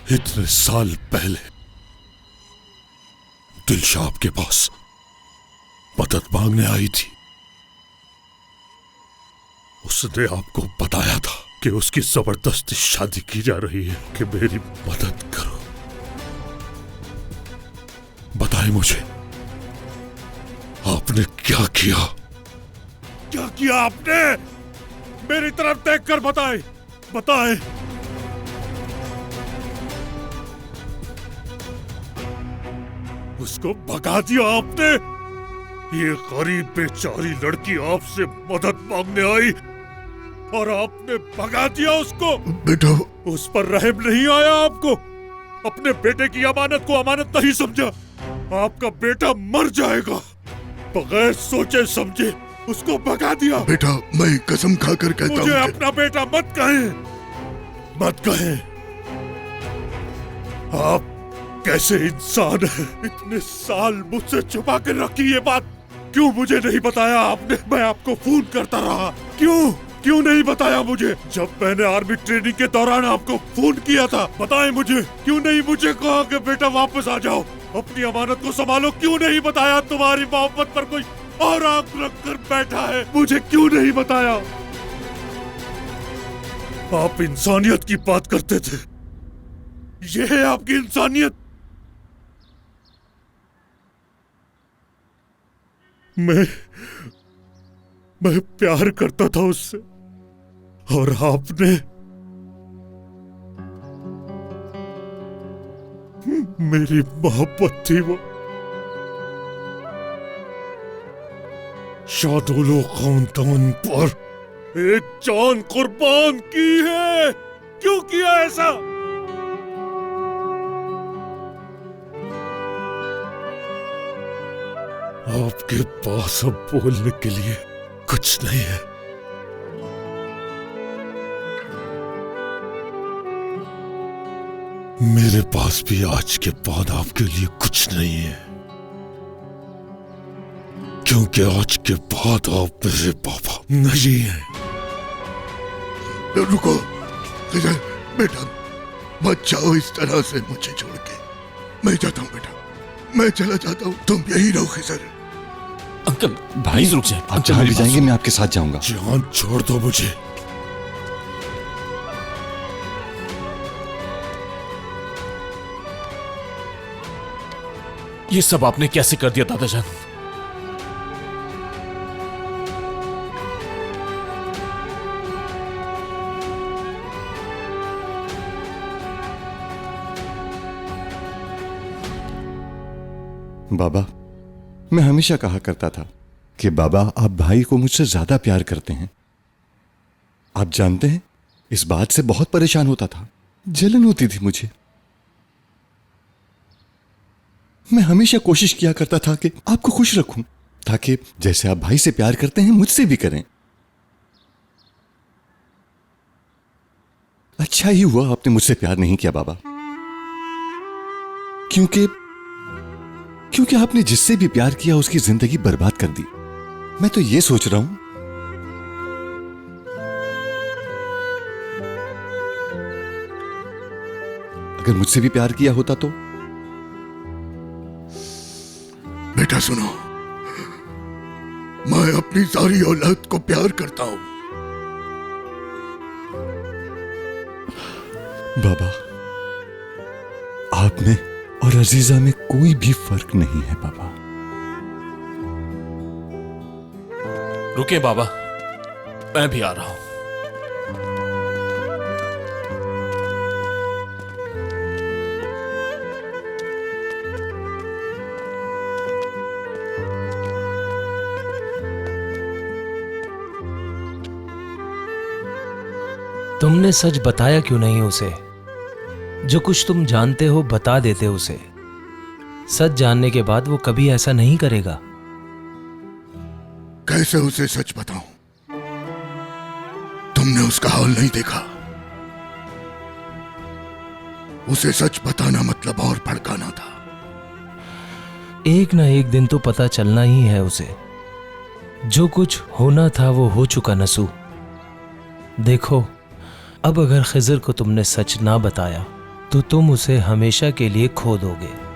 इतने साल पहले दिलशाह आपके पास मदद मांगने आई थी। उसने आपको बताया था कि उसकी जबरदस्ती शादी की जा रही है, कि मेरी मदद करो। बताएं मुझे, आपने क्या किया? क्या किया आपने? मेरी तरफ देखकर बताएं, बताएं। उसको भगा दिया आपने। ये गरीब बेचारी लड़की आपसे मदद मांगने आई और आपने भगा दिया उसको। बेटा, उस पर रहम नहीं आया आपको? अपने बेटे की अमानत को अमानत नहीं समझा? आपका बेटा मर जाएगा, बगैर सोचे समझे उसको भगा दिया। बेटा, मैं कसम खाकर कहता हूँ, मुझे अपना बेटा मत कहें, मत कहें। आप कैसे इंसान है? इतने साल मुझसे छुपा कर रखी ये बात क्यों मुझे नहीं बताया आपने? मैं आपको फोन करता रहा, क्यों नहीं बताया मुझे? जब मैंने आर्मी ट्रेनिंग के दौरान आपको फोन किया था, बताएं मुझे। क्यों नहीं मुझे कहा कि बेटा वापस आ जाओ, अपनी अमानत को संभालो? क्यों नहीं बताया? तुम्हारी मोहब्बत पर कोई और आंख रख कर बैठा है, मुझे क्यों नहीं बताया? आप इंसानियत की बात करते थे, ये है आपकी इंसानियत? मैं प्यार करता था उससे, और आपने मेरी मोहब्बत थी वो, शादुलो खानदान पर एक जान कुर्बान की है। क्यों किया ऐसा? आपके पास अब बोलने के लिए कुछ नहीं है। मेरे पास भी आज के बाद आपके लिए कुछ नहीं है, क्योंकि आज के बाद आप मेरे पापा नहीं हैं। रुको खिजर, बेटा मत जाओ इस तरह से मुझे छोड़ के। मैं जाता हूँ बेटा, मैं चला जाता हूँ, तुम यही रहो खिजर। अंकल भाई रुक जाए, आप जहां भी जाएंगे मैं आपके साथ जाऊंगा। जान छोड़ दो मुझे। ये सब आपने कैसे कर दिया दादाजान? बाबा, मैं हमेशा कहा करता था कि बाबा आप भाई को मुझसे ज्यादा प्यार करते हैं। आप जानते हैं, इस बात से बहुत परेशान होता था, जलन होती थी मुझे। मैं हमेशा कोशिश किया करता था कि आपको खुश रखूं, ताकि जैसे आप भाई से प्यार करते हैं मुझसे भी करें। अच्छा ही हुआ आपने मुझसे प्यार नहीं किया बाबा, क्योंकि आपने जिससे भी प्यार किया उसकी जिंदगी बर्बाद कर दी। मैं तो ये सोच रहा हूं, अगर मुझसे भी प्यार किया होता तो। बेटा सुनो, मैं अपनी सारी औलाद को प्यार करता हूं। बाबा, आप में और अजीजा में कोई भी फर्क नहीं है बाबा। रुके बाबा, मैं भी आ रहा हूं। तुमने सच बताया क्यों नहीं उसे? जो कुछ तुम जानते हो बता देते उसे। सच जानने के बाद वो कभी ऐसा नहीं करेगा। कैसे उसे सच बताऊं? तुमने उसका हाल नहीं देखा। उसे सच बताना मतलब और भड़काना था। एक ना एक दिन तो पता चलना ही है उसे। जो कुछ होना था वो हो चुका नसू। देखो, अब अगर खिजर को तुमने सच ना बताया तो तुम उसे हमेशा के लिए खो दोगे।